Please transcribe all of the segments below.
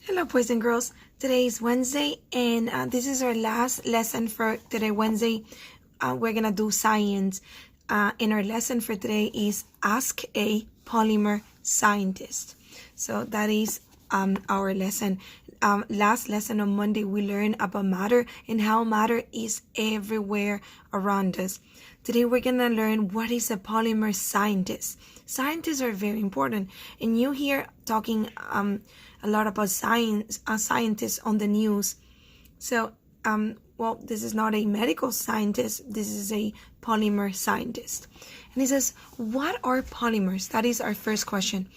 Hello, boys and girls. Today is Wednesday, and this is our last lesson for today, Wednesday. We're going to do science. And our lesson for today is Ask a Polymer Scientist. So that is our lesson. Last lesson on Monday, we learned about matter and how matter is everywhere around us. Today, we're going to learn what is a polymer scientist. Scientists are very important, and you hear talking a lot about scientists on the news. So, well, this is not a medical scientist. This is a polymer scientist. And he says, what are polymers? That is our first question.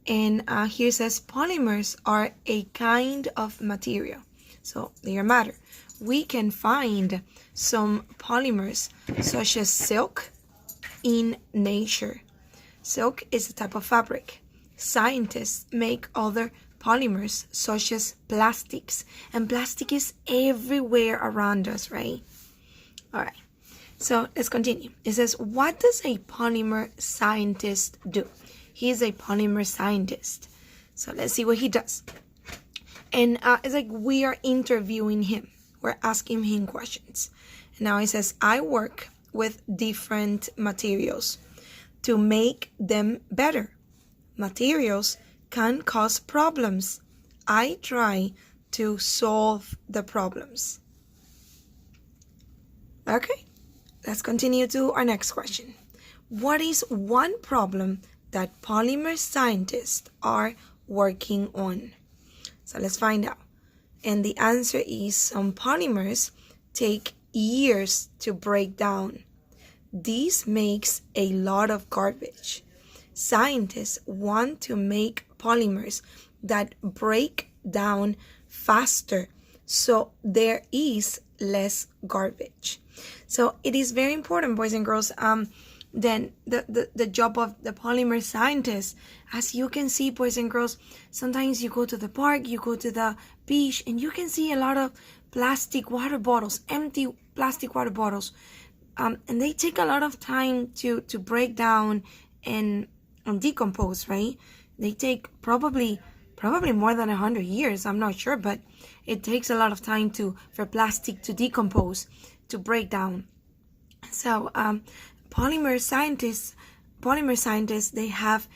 And here says, polymers are a kind of material. So they are matter. We can find some polymers such as silk in nature. Silk is a type of fabric. Scientists make other polymers such as plastics. And plastic is everywhere around us, right? All right. So let's continue. It says, what does a polymer scientist do? He is a polymer scientist. So let's see what he does. And it's like we are interviewing him. We're asking him questions. And now he says, I work with different materials to make them better. Materials can cause problems. I try to solve the problems. Okay, let's continue to our next question. What is one problem that polymer scientists are working on? So let's find out. And the answer is some polymers take years to break down. This makes a lot of garbage. Scientists want to make polymers that break down faster so there is less garbage. So it is very important, boys and girls, then the job of the polymer scientist. As you can see, boys and girls, sometimes you go to the park, you go to the beach, and you can see a lot of plastic water bottles, empty plastic water bottles, and they take a lot of time to break down and decompose, right? They take probably more than 100 years, I'm not sure, but it takes a lot of time for plastic to decompose, to break down. So polymer scientists, they have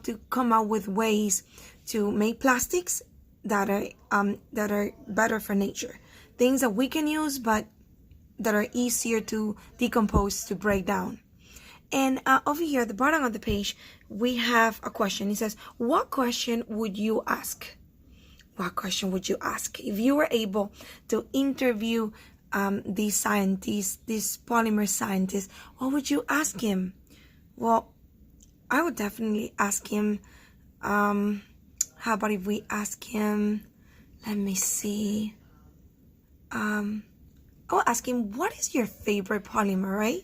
to come up with ways to make plastics that are better for nature, things that we can use but that are easier to decompose, to break down. And over here at the bottom of the page, we have a question. It says, what question would you ask? What question would you ask if you were able to interview these scientists, these polymer scientists? What would you ask him? Well, I would definitely ask him, how about if we ask him, let me see, I will ask him, what is your favorite polymer, right?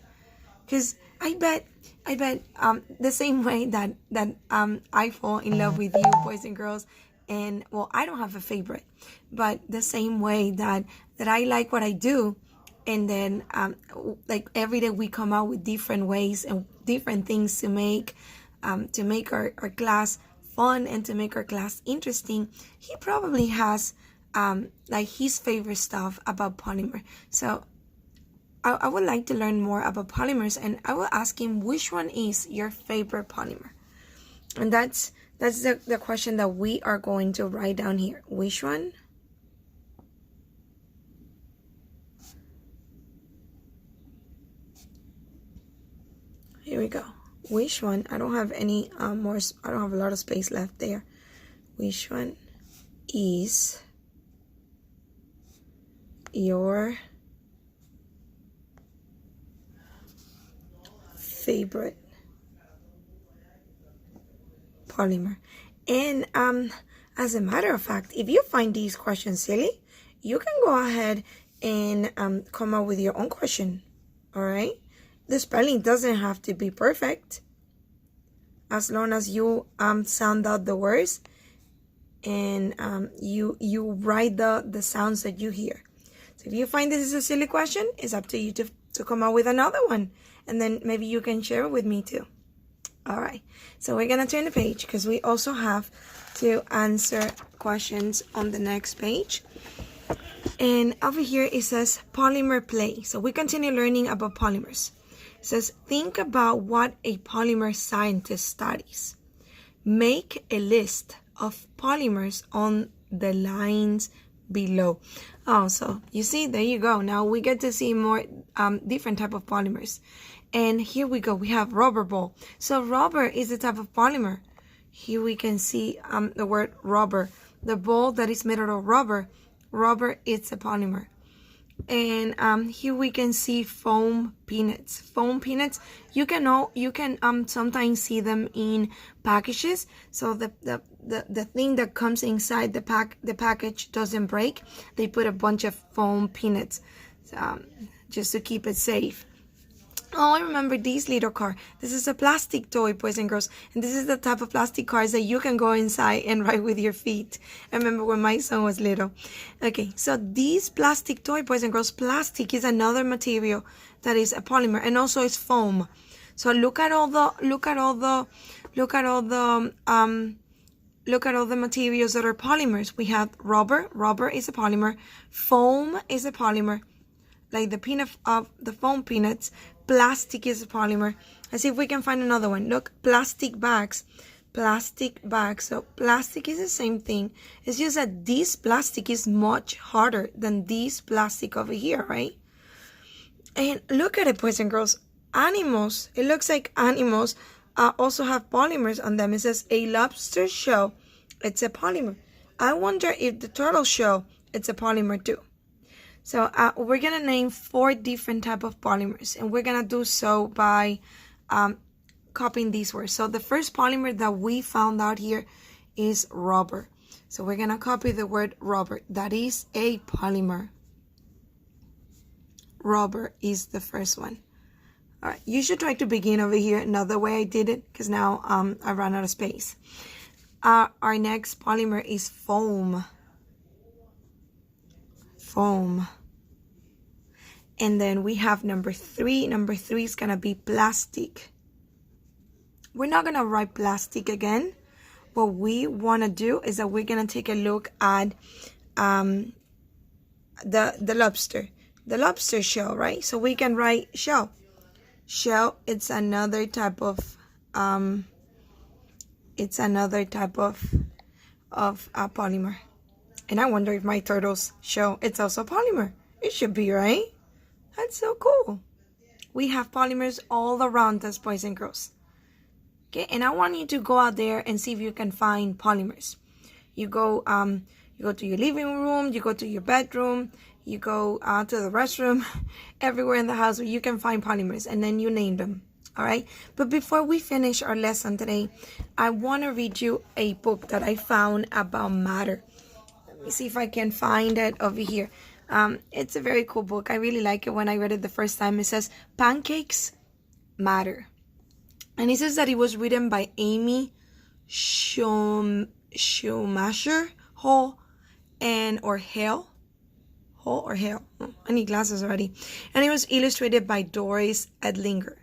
Because I bet the same way that I fall in love with you, boys and girls, and well, I don't have a favorite, but the same way that I like what I do, and then like every day we come out with different ways and different things to make our class fun and to make our class interesting. He probably has like his favorite stuff about polymer. So I would like to learn more about polymers, and I will ask him, which one is your favorite polymer? And that's the question that we are going to write down here. Which one? Here we go. Which one? I don't have any more. I don't have a lot of space left there. Which one is your favorite polymer? And as a matter of fact, if you find these questions silly, you can go ahead and come up with your own question. All right, the spelling doesn't have to be perfect, as long as you sound out the words and you write the sounds that you hear. So if you find this is a silly question, it's up to you to come up with another one, and then maybe you can share it with me too. All right, so we're gonna turn the page because we also have to answer questions on the next page. And over here it says polymer play. So we continue learning about polymers. It says, think about what a polymer scientist studies. Make a list of polymers on the lines below. Oh, so you see, there you go. Now we get to see more different type of polymers. And here we go. We have rubber ball. So rubber is a type of polymer. Here we can see the word rubber. The ball that is made out of rubber. Rubber is a polymer. And here we can see foam peanuts. Foam peanuts, you can sometimes see them in packages. So the thing that comes inside the package doesn't break. They put a bunch of foam peanuts just to keep it safe. Oh, I remember this little car. This is a plastic toy, boys and girls. And this is the type of plastic cars that you can go inside and ride with your feet. I remember when my son was little. Okay, so this plastic toy, boys and girls, plastic is another material that is a polymer, and also is foam. So look at all the materials that are polymers. We have rubber. Rubber is a polymer. Foam is a polymer, like the peanut of the foam peanuts. Plastic is a polymer. Let's see if we can find another one. Look, plastic bags. Plastic bags. So plastic is the same thing. It's just that this plastic is much harder than this plastic over here, right? And look at it, boys and girls. Animals. It looks like animals also have polymers on them. It says a lobster shell. It's a polymer. I wonder if the turtle shell, it's a polymer too. So we're going to name 4 different type of polymers, and we're going to do so by copying these words. So the first polymer that we found out here is rubber. So we're going to copy the word rubber. That is a polymer. Rubber is the first one. All right, you should try to begin over here another way I did it, because now I ran out of space. Our next polymer is foam. Foam. And then we have number 3. Number 3 is gonna be plastic. We're not gonna write plastic again. What we wanna do is that we're gonna take a look at the lobster shell, right? So we can write shell. Shell, it's another type of polymer. And I wonder if my turtle's shell, it's also polymer. It should be, right? That's so cool. We have polymers all around us, boys and girls. Okay, and I want you to go out there and see if you can find polymers. You go to your living room, you go to your bedroom, you go to the restroom, everywhere in the house where you can find polymers, and then you name them. All right. But before we finish our lesson today, I want to read you a book that I found about matter. Let me see if I can find it over here. It's a very cool book. I really like it. When I read it the first time, it says Pancakes Matter. And it says that it was written by Amy Schumacher, Hall or Hale. I need glasses already. And it was illustrated by Doris Edlinger.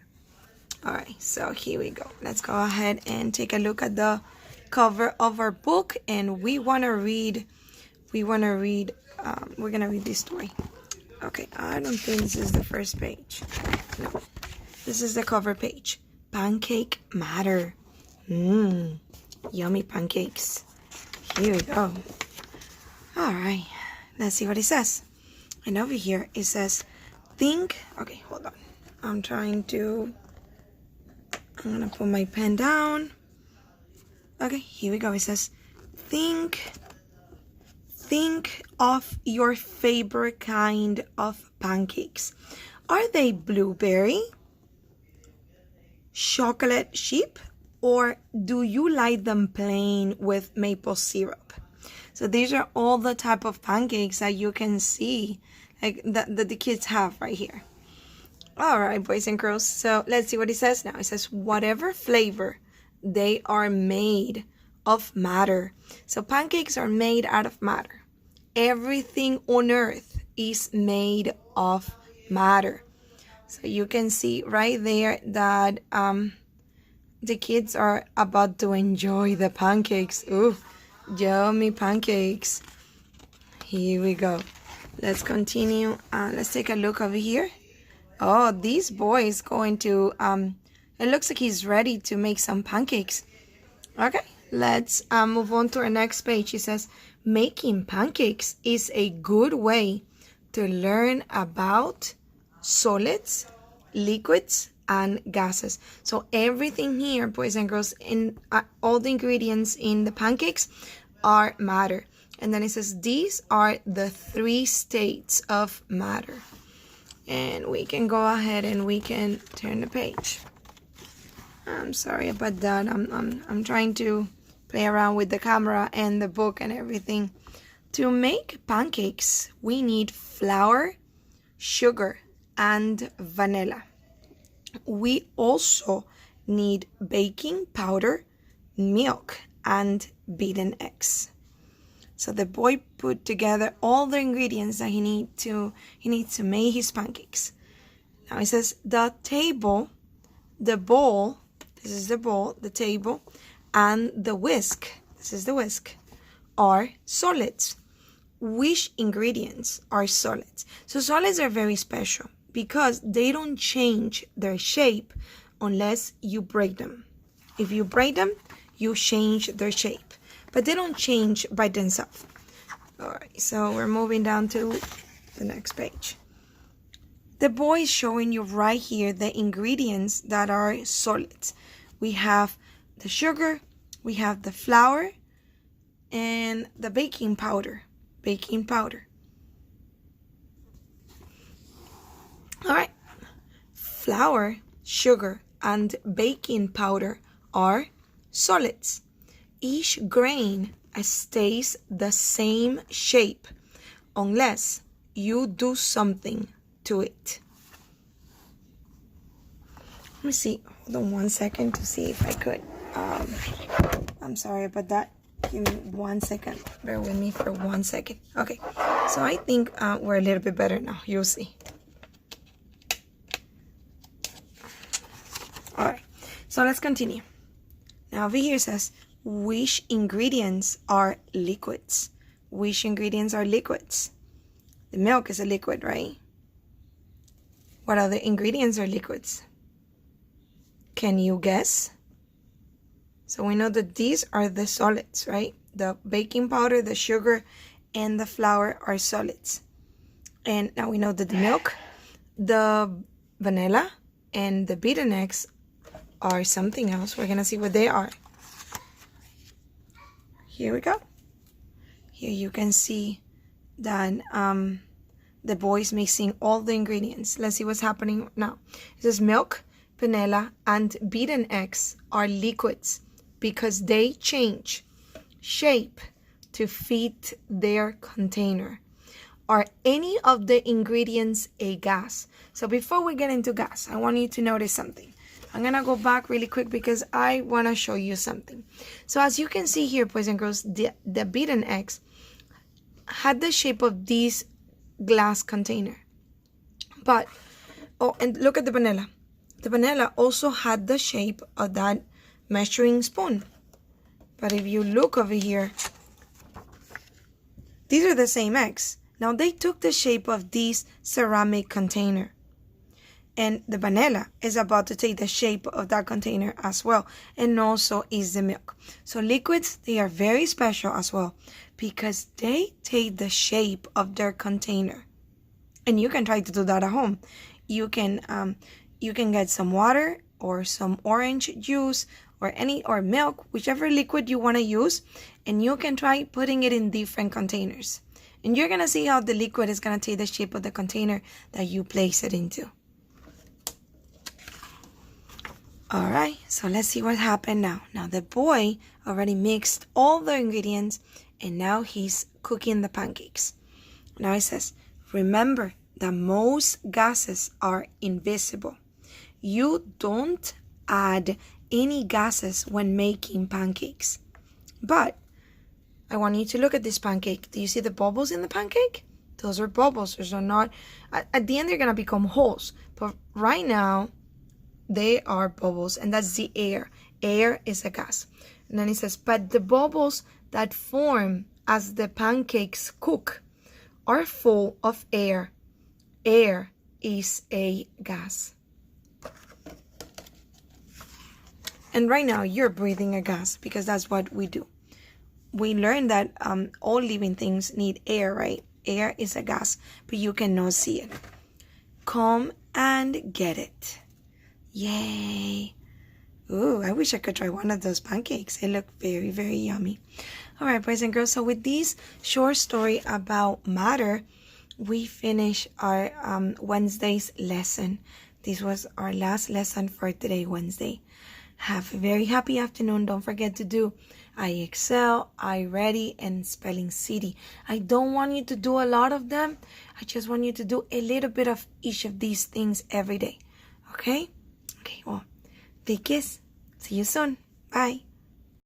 All right, so here we go. Let's go ahead and take a look at the cover of our book, and we're gonna read this story. Okay, I don't think this is the first page. No, this is the cover page. Pancake Matter. Yummy pancakes. Here we go. All right, let's see what it says. And over here it says, think. Okay, hold on. I'm gonna put my pen down. Okay, here we go. It says, think of your favorite kind of pancakes. Are they blueberry, chocolate chip, or do you like them plain with maple syrup? So these are all the type of pancakes that you can see, like that the kids have right here. All right, boys and girls. So let's see what it says now. It says, whatever flavor, they are made of matter. So pancakes are made out of matter. Everything on earth is made of matter. So you can see right there that the kids are about to enjoy the pancakes. Ooh, Yummy pancakes. Here we go. Let's continue. Let's take a look over here. Oh, this boy is going to, it looks like he's ready to make some pancakes. Okay, let's move on to our next page. It says, making pancakes is a good way to learn about solids, liquids, and gases. So everything here, boys and girls, in all the ingredients in the pancakes are matter. And then it says these are the 3 states of matter. And we can go ahead and we can turn the page. I'm sorry about that. I'm trying to play around with the camera and the book and everything. To make pancakes, we need flour, sugar, and vanilla. We also need baking powder, milk, and beaten eggs. So the boy put together all the ingredients that he needs to make his pancakes. Now it says the table, the bowl, this is the bowl, the table, and the whisk, this is the whisk, are solids. Which ingredients are solids? So solids are very special because they don't change their shape unless you break them. If you break them, you change their shape, but they don't change by themselves. All right, so we're moving down to the next page. The boy is showing you right here the ingredients that are solids. We have the sugar, we have the flour, and the baking powder. Baking powder. All right, flour, sugar, and baking powder are solids. Each grain stays the same shape unless you do something to it. Let me see. Hold on 1 second to see if I could. I'm sorry about that. Give me 1 second. Bear with me for 1 second. Okay, so I think we're a little bit better now. You'll see. All right, so let's continue. Now over here says, which ingredients are liquids? Which ingredients are liquids? The milk is a liquid, right? What other ingredients are liquids? Can you guess? So we know that these are the solids, right? The baking powder, the sugar, and the flour are solids. And now we know that the milk, the vanilla, and the beaten eggs are something else. We're gonna see what they are. Here we go. Here you can see that the boy is mixing all the ingredients. Let's see what's happening now. It says milk, vanilla, and beaten eggs are liquids because they change shape to fit their container. Are any of the ingredients a gas? So before we get into gas, I want you to notice something. I'm going to go back really quick because I want to show you something. So as you can see here, boys and girls, the beaten eggs had the shape of this glass container. But, oh, and look at the vanilla. The vanilla also had the shape of that measuring spoon. But if you look over here, these are the same eggs. Now they took the shape of this ceramic container. And the vanilla is about to take the shape of that container as well. And also is the milk. So liquids, they are very special as well because they take the shape of their container. And you can try to do that at home. You can get some water or some orange juice or milk, whichever liquid you want to use, and you can try putting it in different containers. And you're going to see how the liquid is going to take the shape of the container that you place it into. All right, so let's see what happened now. Now the boy already mixed all the ingredients and now he's cooking the pancakes. Now it says, remember that most gases are invisible. You don't add any gases when making pancakes. But I want you to look at this pancake. Do you see the bubbles in the pancake? Those are bubbles. Those are not, at the end they're gonna become holes. But right now, they are bubbles, and that's the air. Air is a gas. And then it says, but the bubbles that form as the pancakes cook are full of air. Air is a gas. And right now you're breathing a gas because that's what we do. We learned that all living things need air, right? Air is a gas, but you cannot see it. Come and get it. Yay. Ooh, I wish I could try one of those pancakes. They look very, very yummy. All right, boys and girls. So with this short story about matter, we finish our Wednesday's lesson. This was our last lesson for today, Wednesday. Have a very happy afternoon. Don't forget to do I excel, I ready, and spelling city. I don't want you to do a lot of them. I just want you to do a little bit of each of these things every day. Okay? Okay, well, big kiss. See you soon. Bye.